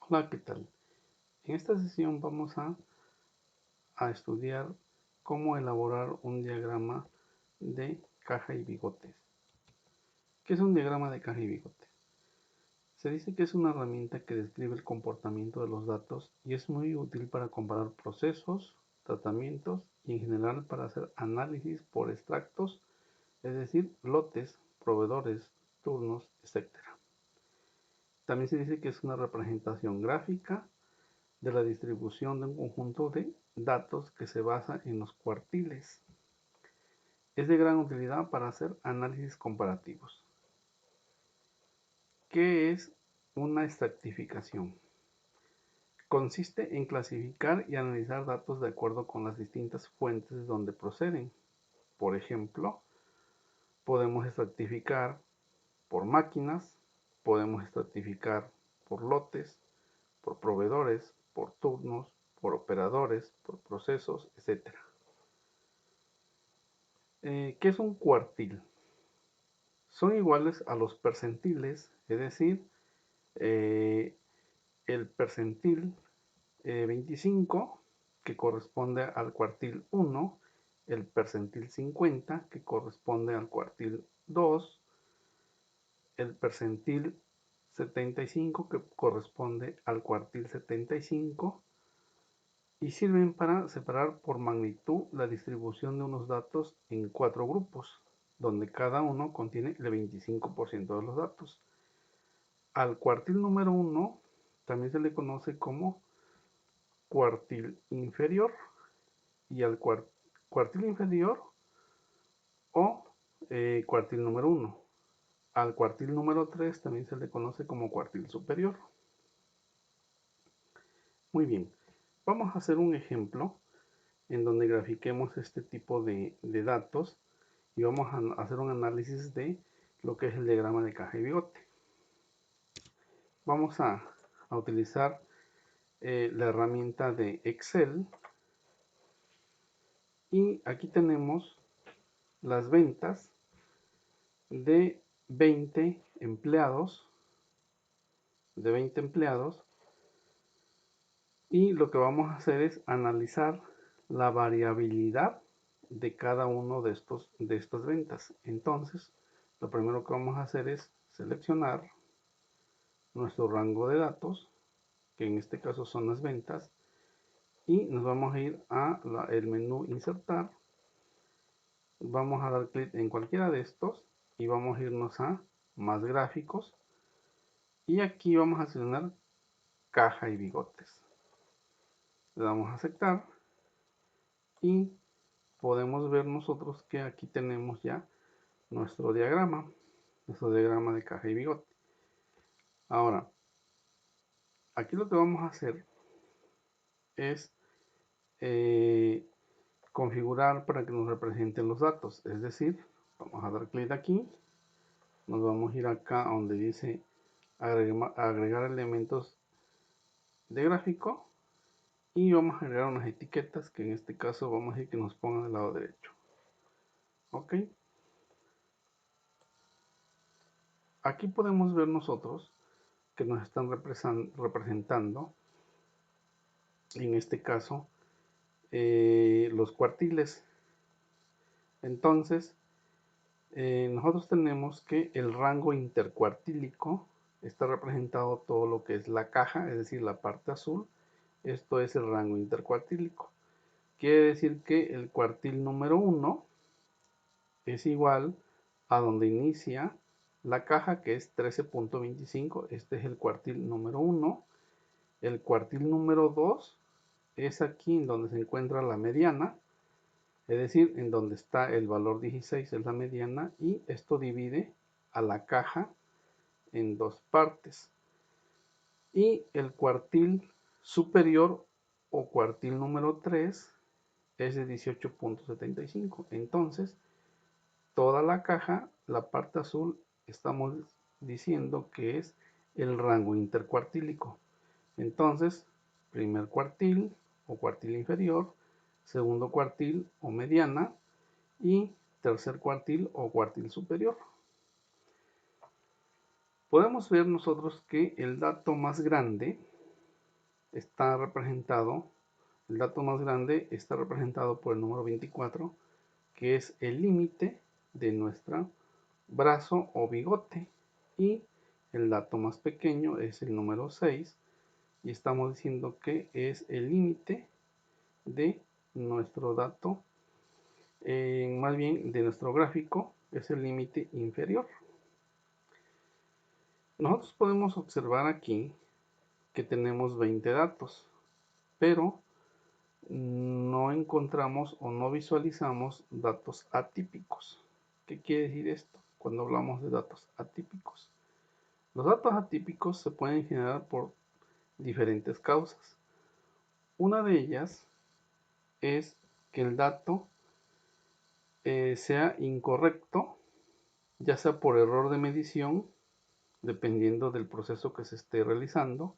Hola, ¿qué tal? En esta sesión vamos a estudiar cómo elaborar un diagrama de caja y bigotes. ¿Qué es un diagrama de caja y bigotes? Se dice que es una herramienta que describe el comportamiento de los datos y es muy útil para comparar procesos, tratamientos y en general para hacer análisis por extractos, es decir, lotes, proveedores, turnos, etc. También se dice que es una representación gráfica de la distribución de un conjunto de datos que se basa en los cuartiles. Es de gran utilidad para hacer análisis comparativos. ¿Qué es una estratificación? Consiste en clasificar y analizar datos de acuerdo con las distintas fuentes de donde proceden. Por ejemplo, podemos estratificar por máquinas, podemos estratificar por lotes, por proveedores, por turnos, por operadores, por procesos, etc. ¿Qué es un cuartil? Son iguales a los percentiles, es decir, eh, el percentil 25 que corresponde al cuartil 1, el percentil 50 que corresponde al cuartil 2, el percentil 75 que corresponde al cuartil 75 y sirven para separar por magnitud la distribución de unos datos en 4 grupos, donde cada uno contiene el 25% de los datos. Al cuartil número 1 también se le conoce como cuartil inferior y al cuartil inferior o cuartil número 1. Al cuartil número 3 también se le conoce como cuartil superior. Muy bien, vamos a hacer un ejemplo en donde grafiquemos este tipo de datos y vamos a hacer un análisis de lo que es el diagrama de caja y bigote. Vamos a utilizar la herramienta de Excel y aquí tenemos las ventas de 20 empleados, y lo que vamos a hacer es analizar la variabilidad de cada uno de estas ventas. Entonces, lo primero que vamos a hacer es seleccionar nuestro rango de datos, que en este caso son las ventas, y nos vamos a ir el menú insertar. Vamos a dar clic en cualquiera de estos y vamos a irnos a más gráficos y aquí vamos a seleccionar caja y bigotes. Le damos a aceptar y podemos ver nosotros que aquí tenemos ya nuestro diagrama de caja y bigote. Ahora, aquí lo que vamos a hacer es configurar para que nos representen los datos, es decir, vamos a dar clic aquí, nos vamos a ir acá donde dice agregar elementos de gráfico y vamos a agregar unas etiquetas que en este caso vamos a decir que nos pongan al lado derecho. Ok, aquí podemos ver nosotros que nos están representando en este caso los cuartiles. Entonces nosotros tenemos que el rango intercuartílico está representado todo lo que es la caja, es decir, la parte azul. Esto es el rango intercuartílico. Quiere decir que el cuartil número 1 es igual a donde inicia la caja, que es 13.25. Este es el cuartil número 1. El cuartil número 2 es aquí en donde se encuentra la mediana, es decir, en donde está el valor 16 es la mediana, y esto divide a la caja en dos partes. Y el cuartil superior o cuartil número 3 es de 18.75. Entonces, toda la caja, la parte azul, estamos diciendo que es el rango intercuartílico. Entonces, primer cuartil o cuartil inferior, segundo cuartil o mediana y tercer cuartil o cuartil superior. Podemos ver nosotros que el dato más grande está representado, el dato más grande está representado por el número 24, que es el límite de nuestro brazo o bigote, y el dato más pequeño es el número 6, y estamos diciendo que es el límite de nuestro dato, más bien de nuestro gráfico, es el límite inferior. Nosotros podemos observar aquí que tenemos 20 datos, pero no encontramos o no visualizamos datos atípicos. ¿Qué quiere decir esto cuando hablamos de datos atípicos? Los datos atípicos se pueden generar por diferentes causas. Una de ellas es que el dato sea incorrecto, ya sea por error de medición, dependiendo del proceso que se esté realizando,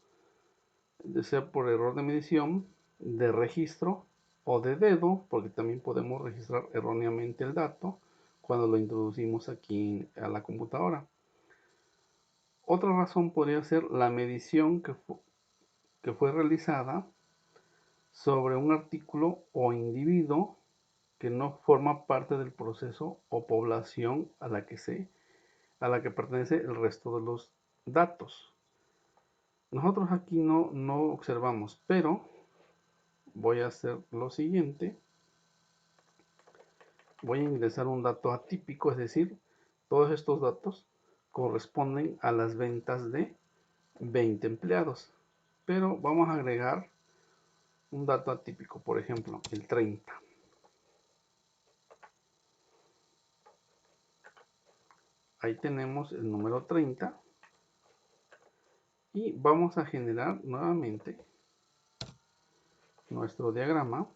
ya sea por error de medición, de registro o de dedo, porque también podemos registrar erróneamente el dato cuando lo introducimos aquí a la computadora. Otra razón podría ser la medición que fue realizada sobre un artículo o individuo que no forma parte del proceso o población a la que pertenece el resto de los datos. Nosotros aquí no observamos, pero voy a hacer lo siguiente. Voy a ingresar un dato atípico, es decir, todos estos datos corresponden a las ventas de 20 empleados. Pero vamos a agregar un dato atípico, por ejemplo, el 30. Ahí tenemos el número 30 y vamos a generar nuevamente nuestro diagrama.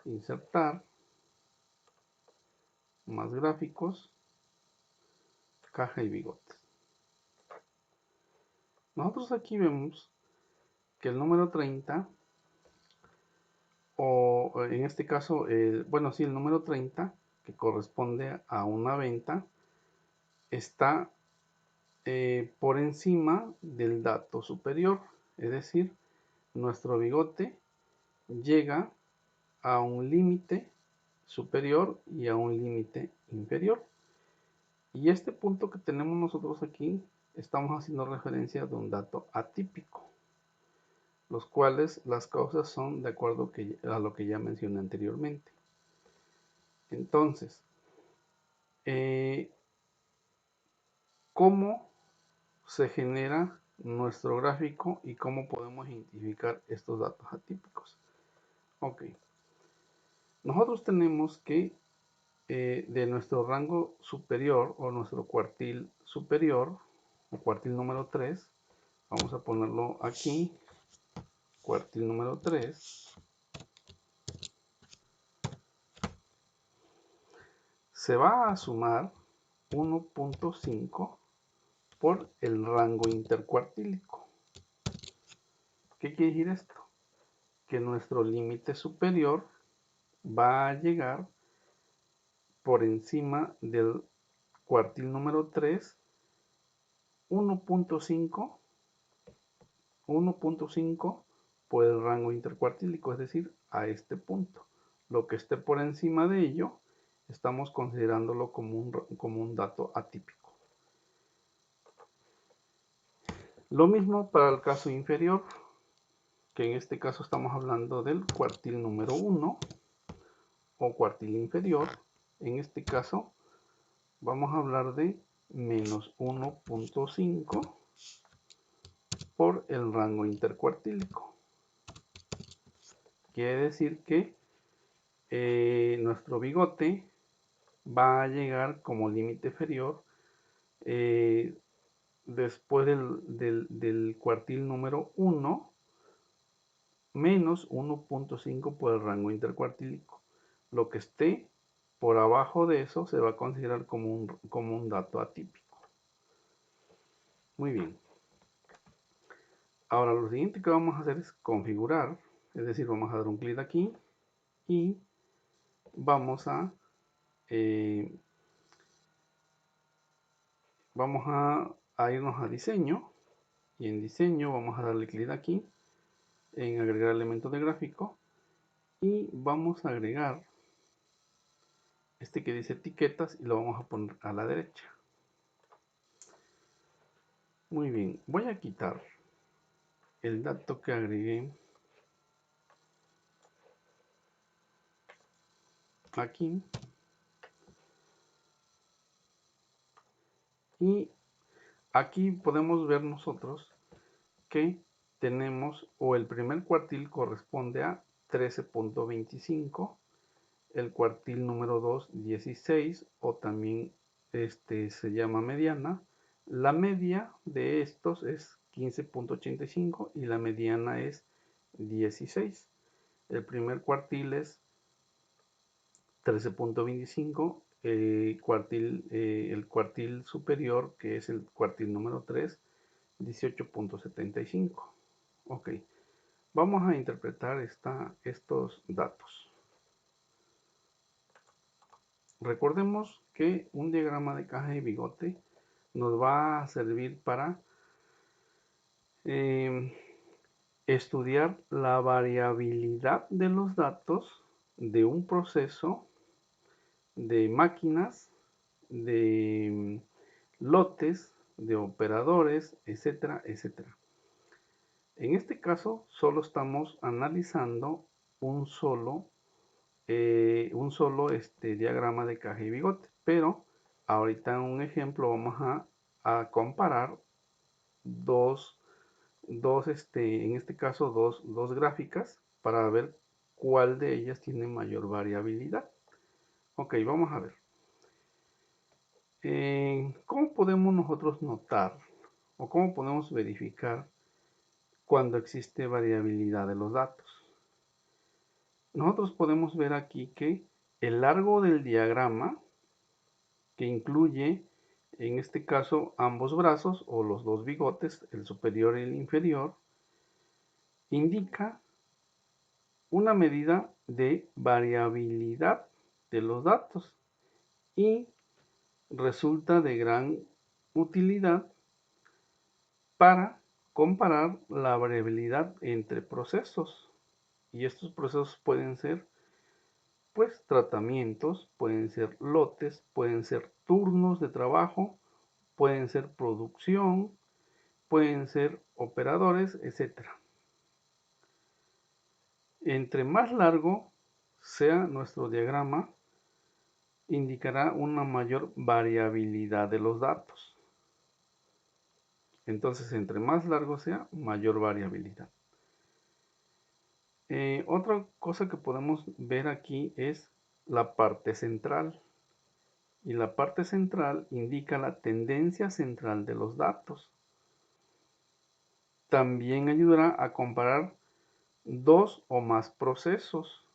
Insertar, más gráficos, caja y bigotes. Nosotros aquí vemos que el número 30, o en este caso, bueno, sí, el número 30, que corresponde a una venta, está por encima del dato superior, es decir, nuestro bigote llega a un límite superior y a un límite inferior. Y este punto que tenemos nosotros aquí, estamos haciendo referencia de un dato atípico, los cuales las causas son de acuerdo a lo que ya mencioné anteriormente. Entonces, ¿cómo se genera nuestro gráfico y cómo podemos identificar estos datos atípicos? Ok, nosotros tenemos que de nuestro rango superior o nuestro cuartil superior o cuartil número 3, vamos a ponerlo aquí, cuartil número 3, se va a sumar 1.5 por el rango intercuartílico. ¿Qué quiere decir esto? Que nuestro límite superior va a llegar por encima del cuartil número 3, 1.5 por el rango intercuartílico, es decir, a este punto. Lo que esté por encima de ello, estamos considerándolo como un dato atípico. Lo mismo para el caso inferior, que en este caso estamos hablando del cuartil número 1 o cuartil inferior. En este caso vamos a hablar de menos 1.5 por el rango intercuartílico. Quiere decir que nuestro bigote va a llegar como límite inferior después del cuartil número 1 menos 1.5 por el rango intercuartílico. Lo que esté por abajo de eso se va a considerar como un dato atípico. Muy bien. Ahora lo siguiente que vamos a hacer es configurar, es decir, vamos a dar un clic aquí y vamos a vamos a irnos a diseño, y en diseño vamos a darle clic aquí en agregar elementos de gráfico, y vamos a agregar este que dice etiquetas y lo vamos a poner a la derecha. Muy bien, voy a quitar el dato que agregué aquí, y aquí podemos ver nosotros que tenemos, o el primer cuartil corresponde a 13.25, el cuartil número 2 16, o también se llama mediana. La media de estos es 15.85 y la mediana es 16. El primer cuartil es 13.25, el cuartil superior, que es el cuartil número 3, 18.75. Ok, vamos a interpretar estos datos. Recordemos que un diagrama de caja y bigote nos va a servir para estudiar la variabilidad de los datos de un proceso, de máquinas, de lotes, de operadores, etcétera, etcétera. En este caso, solo estamos analizando un solo diagrama de caja y bigote, pero ahorita en un ejemplo vamos a comparar en este caso dos gráficas para ver cuál de ellas tiene mayor variabilidad. Ok, vamos a ver. ¿Cómo podemos nosotros notar o cómo podemos verificar cuando existe variabilidad de los datos? Nosotros podemos ver aquí que el largo del diagrama, que incluye en este caso ambos brazos o los dos bigotes, el superior y el inferior, indica una medida de variabilidad de los datos y resulta de gran utilidad para comparar la variabilidad entre procesos. Y estos procesos pueden ser pues tratamientos, pueden ser lotes, pueden ser turnos de trabajo, pueden ser producción, pueden ser operadores, etc. Entre más largo sea nuestro diagrama, indicará una mayor variabilidad de los datos. Entonces, entre más largo sea, mayor variabilidad. Otra cosa que podemos ver aquí es la parte central. Y la parte central indica la tendencia central de los datos. También ayudará a comparar dos o más procesos,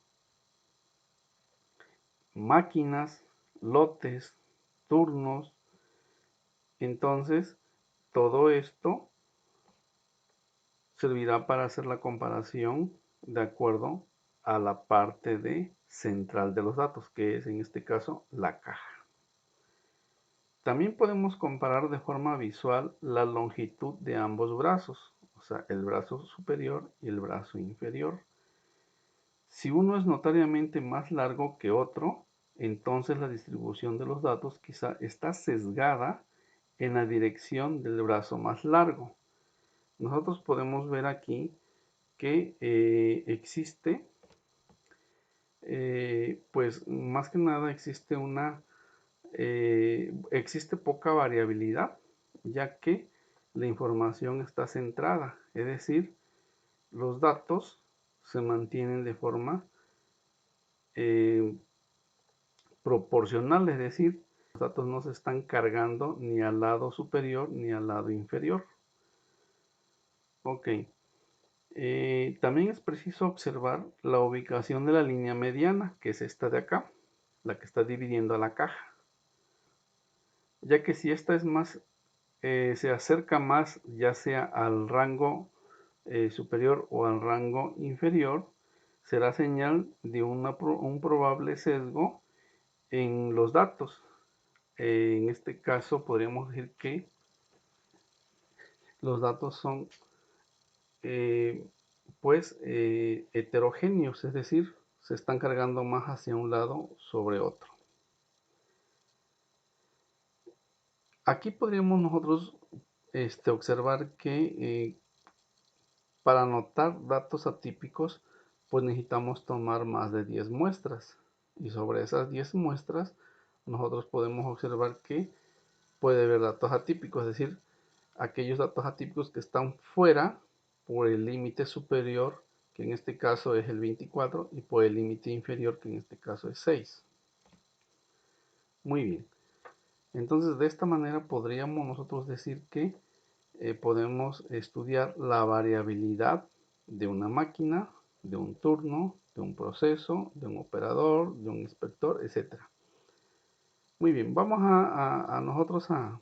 máquinas, lotes, turnos. Entonces, todo esto servirá para hacer la comparación de acuerdo a la parte de central de los datos, que es en este caso la caja. También podemos comparar de forma visual la longitud de ambos brazos, o sea, el brazo superior y el brazo inferior. Si uno es notariamente más largo que otro, entonces la distribución de los datos quizá está sesgada en la dirección del brazo más largo. Nosotros podemos ver aquí que pues más que nada existe poca variabilidad, ya que la información está centrada, es decir, los datos se mantienen de forma proporcional, es decir, los datos no se están cargando ni al lado superior ni al lado inferior. Ok. También es preciso observar la ubicación de la línea mediana, que es esta de acá, la que está dividiendo a la caja, ya que si esta es más, se acerca más ya sea al rango superior o al rango inferior, será señal de un probable sesgo en los datos. En este caso podríamos decir que los datos son heterogéneos, es decir, se están cargando más hacia un lado sobre otro. Aquí podríamos nosotros observar que para anotar datos atípicos, pues necesitamos tomar más de 10 muestras. Y sobre esas 10 muestras, nosotros podemos observar que puede haber datos atípicos, es decir, aquellos datos atípicos que están fuera por el límite superior, que en este caso es el 24, y por el límite inferior, que en este caso es 6. Muy bien. Entonces, de esta manera podríamos nosotros decir que podemos estudiar la variabilidad de una máquina, de un turno, de un proceso, de un operador, de un inspector, etc. Muy bien, vamos a nosotros a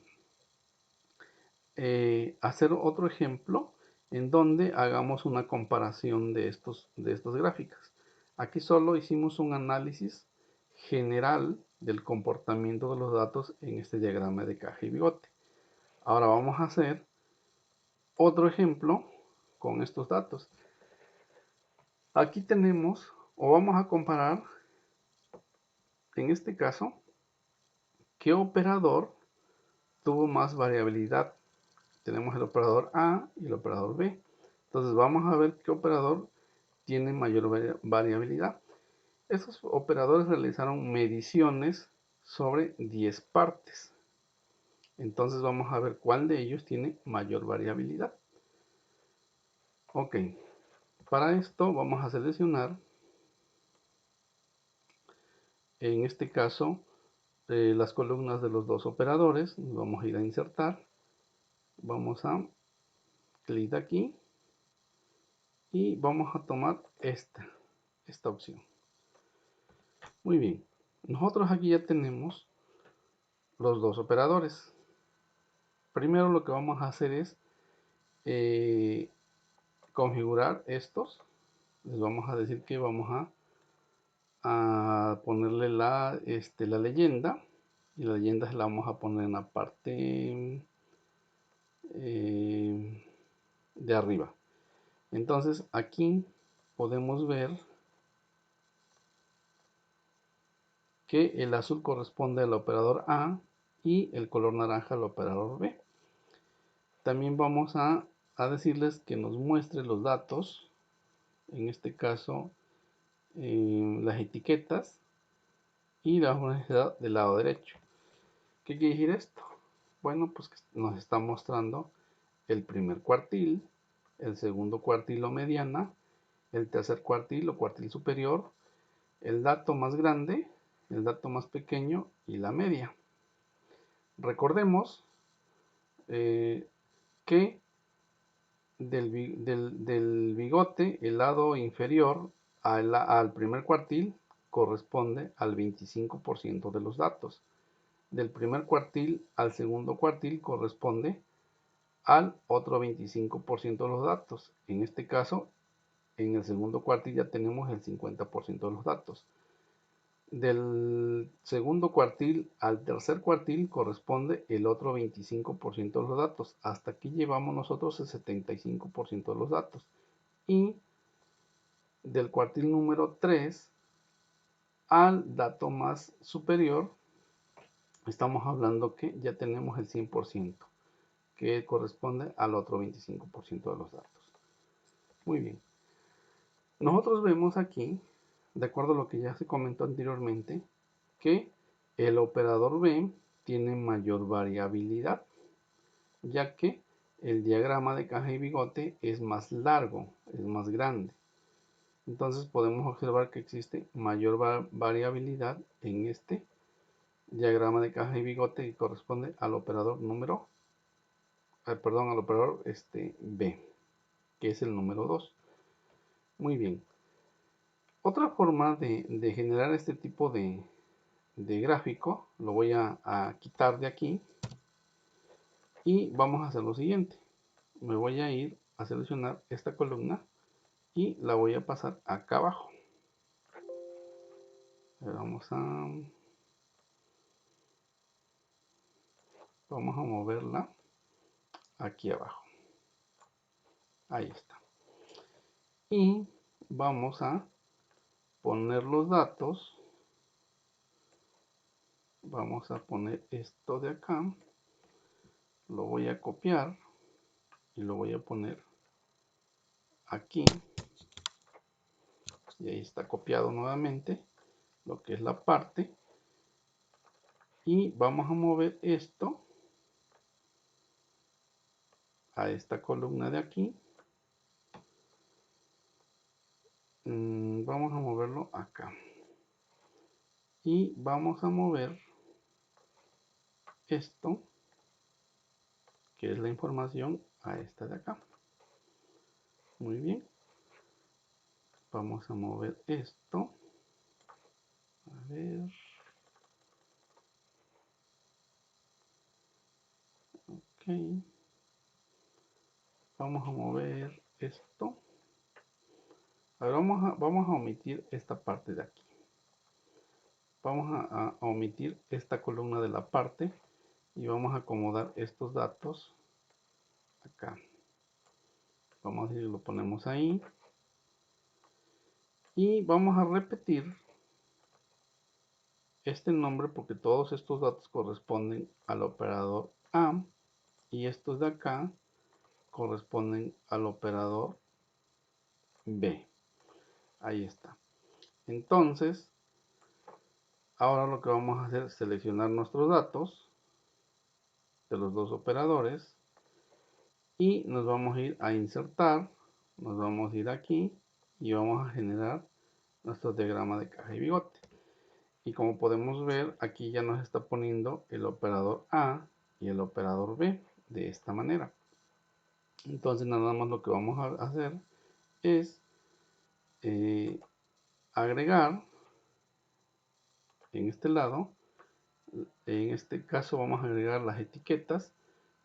hacer otro ejemplo en donde hagamos una comparación de estas gráficas. Aquí solo hicimos un análisis general del comportamiento de los datos en este diagrama de caja y bigote. Ahora vamos a hacer otro ejemplo con estos datos. Aquí tenemos, o vamos a comparar, en este caso, qué operador tuvo más variabilidad. Tenemos el operador A y el operador B. Entonces vamos a ver qué operador tiene mayor variabilidad. Estos operadores realizaron mediciones sobre 10 partes. Entonces vamos a ver cuál de ellos tiene mayor variabilidad. Ok, para esto vamos a seleccionar, en este caso, las columnas de los dos operadores. Vamos a ir a insertar. Vamos a clic aquí y vamos a tomar esta opción. Muy bien, nosotros aquí ya tenemos los dos operadores. Primero lo que vamos a hacer es configurar estos. Les vamos a decir que vamos a ponerle la leyenda, y la leyenda se la vamos a poner en la parte de arriba. Entonces aquí podemos ver que el azul corresponde al operador A y el color naranja al operador B. También vamos a decirles que nos muestre los datos, en este caso las etiquetas y la universidad del lado derecho. ¿Qué quiere decir esto? Bueno, pues que nos está mostrando el primer cuartil, el segundo cuartil o mediana, el tercer cuartil o cuartil superior, el dato más grande, el dato más pequeño y la media. Recordemos que del bigote, el lado inferior al primer cuartil corresponde al 25% de los datos. Del primer cuartil al segundo cuartil corresponde al otro 25% de los datos. En este caso, en el segundo cuartil ya tenemos el 50% de los datos. Del segundo cuartil al tercer cuartil corresponde el otro 25% de los datos. Hasta aquí llevamos nosotros el 75% de los datos. Y del cuartil número 3 al dato más superior, estamos hablando que ya tenemos el 100%, que corresponde al otro 25% de los datos. Muy bien. Nosotros vemos aquí, de acuerdo a lo que ya se comentó anteriormente, que el operador B tiene mayor variabilidad, ya que el diagrama de caja y bigote es más largo, es más grande. Entonces podemos observar que existe mayor variabilidad en este diagrama de caja y bigote que corresponde al operador al operador B, que es el número 2. Muy bien. Otra forma de generar este tipo de gráfico, lo voy a quitar de aquí y vamos a hacer lo siguiente. Me voy a ir a seleccionar esta columna y la voy a pasar acá abajo. Vamos a Vamos a moverla aquí abajo. Ahí está. Y vamos a poner los datos. Vamos a poner esto de acá. Lo voy a copiar y lo voy a poner aquí. Y ahí está copiado nuevamente lo que es la parte. Y vamos a mover esto a esta columna de aquí. Vamos a moverlo acá. Y vamos a mover esto, que es la información, a esta de acá. Muy bien. Vamos a mover esto. A ver. Ok. Vamos a mover esto. Ahora vamos a omitir esta parte de aquí. Vamos a omitir esta columna de la parte y vamos a acomodar estos datos acá. Vamos a decir, lo ponemos ahí. Y vamos a repetir este nombre porque todos estos datos corresponden al operador A y estos de acá corresponden al operador B. Ahí está. Entonces, ahora lo que vamos a hacer es seleccionar nuestros datos de los dos operadores y nos vamos a ir a insertar, nos vamos a ir aquí y vamos a generar nuestro diagrama de caja y bigote. Y como podemos ver, aquí ya nos está poniendo el operador A y el operador B de esta manera. Entonces nada más lo que vamos a hacer es agregar en este lado, en este caso vamos a agregar las etiquetas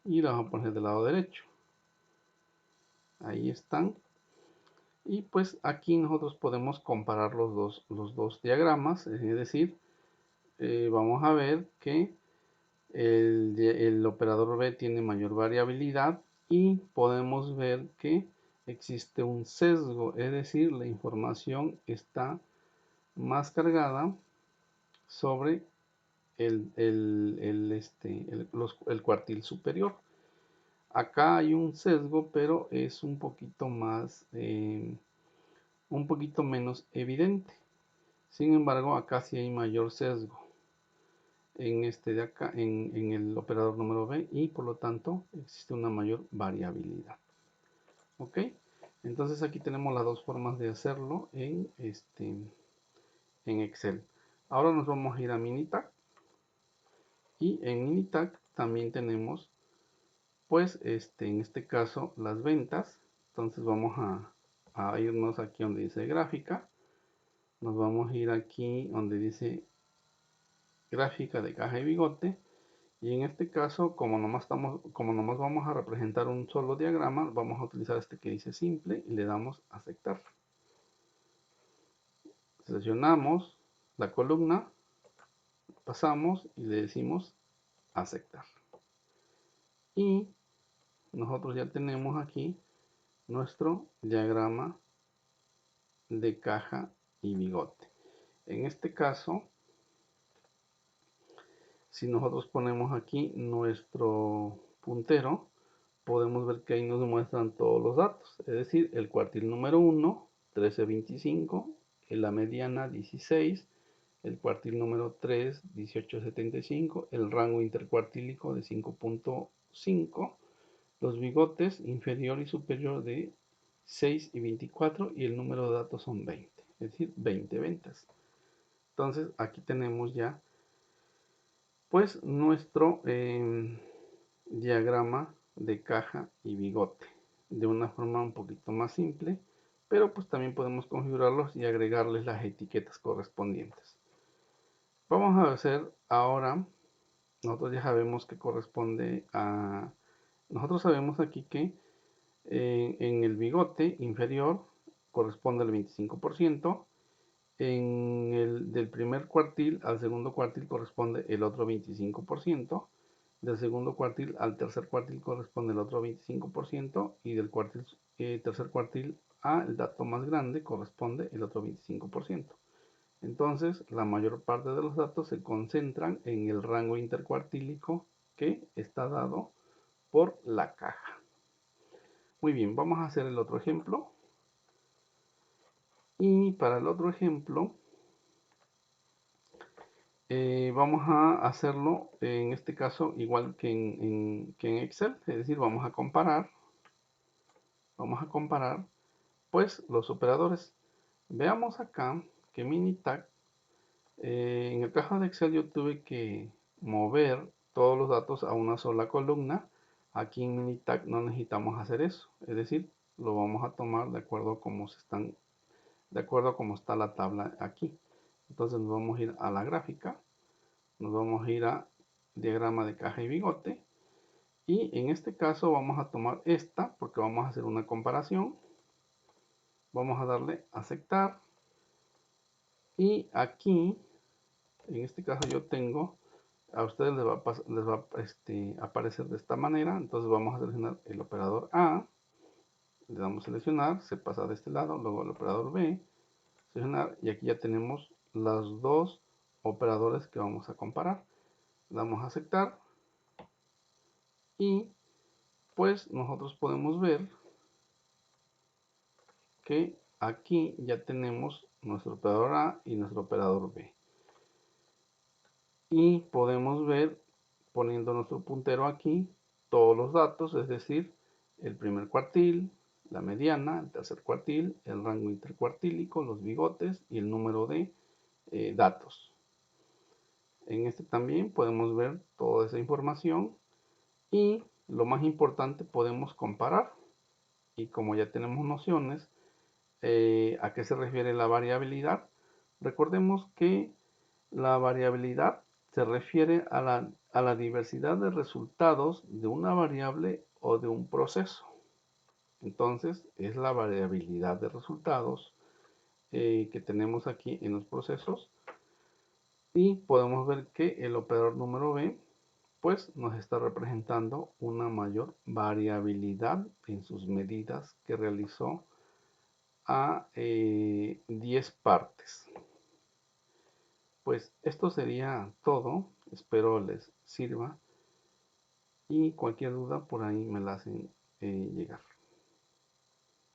y las vamos a poner del lado derecho. Ahí están. Y pues aquí nosotros podemos comparar los dos diagramas, es decir, vamos a ver que el operador B tiene mayor variabilidad y podemos ver que existe un sesgo, es decir, la información está más cargada sobre el cuartil superior. Acá hay un sesgo, pero es un poquito más, un poquito menos evidente. Sin embargo, acá sí hay mayor sesgo en este de acá, en el operador número B, y por lo tanto existe una mayor variabilidad. Ok, entonces aquí tenemos las dos formas de hacerlo en Excel. Ahora nos vamos a ir a Minitab y en Minitab también tenemos pues en este caso las ventas. Entonces vamos a irnos aquí donde dice gráfica, nos vamos a ir aquí donde dice gráfica de caja y bigote. Y en este caso, como nomás vamos a representar un solo diagrama, vamos a utilizar este que dice simple y le damos a aceptar. Seleccionamos la columna, pasamos y le decimos aceptar. Y nosotros ya tenemos aquí nuestro diagrama de caja y bigote. En este caso, si nosotros ponemos aquí nuestro puntero, podemos ver que ahí nos muestran todos los datos, es decir, el cuartil número 1, 1325, en la mediana 16, el cuartil número 3, 1875, el rango intercuartílico de 5.5, los bigotes inferior y superior de 6 y 24 y el número de datos son 20, es decir, 20 ventas. Entonces aquí tenemos ya pues nuestro diagrama de caja y bigote de una forma un poquito más simple, pero pues también podemos configurarlos y agregarles las etiquetas correspondientes. Vamos a hacer ahora, nosotros ya sabemos que corresponde a, nosotros sabemos aquí que en el bigote inferior corresponde al 25%, en el del primer cuartil al segundo cuartil corresponde el otro 25%, Del segundo cuartil al tercer cuartil corresponde el otro 25% y del tercer cuartil al dato más grande corresponde el otro 25%. Entonces, la mayor parte de los datos se concentran en el rango intercuartílico que está dado por la caja. Muy bien, vamos a hacer el otro ejemplo. Y para el otro ejemplo, vamos a hacerlo en este caso igual que en Excel, es decir, vamos a comparar pues los operadores. Veamos acá que Minitag, en el caso de Excel yo tuve que mover todos los datos a una sola columna. Aquí en Minitag no necesitamos hacer eso, es decir, lo vamos a tomar de acuerdo a cómo está la tabla aquí. Entonces nos vamos a ir a la gráfica, nos vamos a ir a diagrama de caja y bigote, y en este caso vamos a tomar esta porque vamos a hacer una comparación. Vamos a darle a aceptar, y aquí en este caso yo tengo, a ustedes les va a aparecer de esta manera. Entonces vamos a seleccionar el operador A, le damos a seleccionar, se pasa de este lado, luego el operador B, seleccionar, y aquí ya tenemos los dos operadores que vamos a comparar. Le damos a aceptar, y pues nosotros podemos ver que aquí ya tenemos nuestro operador A y nuestro operador B. Y podemos ver, poniendo nuestro puntero aquí, todos los datos, es decir, el primer cuartil, la mediana, el tercer cuartil, el rango intercuartílico, los bigotes y el número de datos. En este también podemos ver toda esa información, y lo más importante, podemos comparar. Y como ya tenemos nociones a qué se refiere la variabilidad, recordemos que la variabilidad se refiere a la diversidad de resultados de una variable o de un proceso. Entonces, es la variabilidad de resultados que tenemos aquí en los procesos, y podemos ver que el operador número B pues nos está representando una mayor variabilidad en sus medidas que realizó a 10 partes. Pues esto sería todo, espero les sirva, y cualquier duda por ahí me la hacen llegar.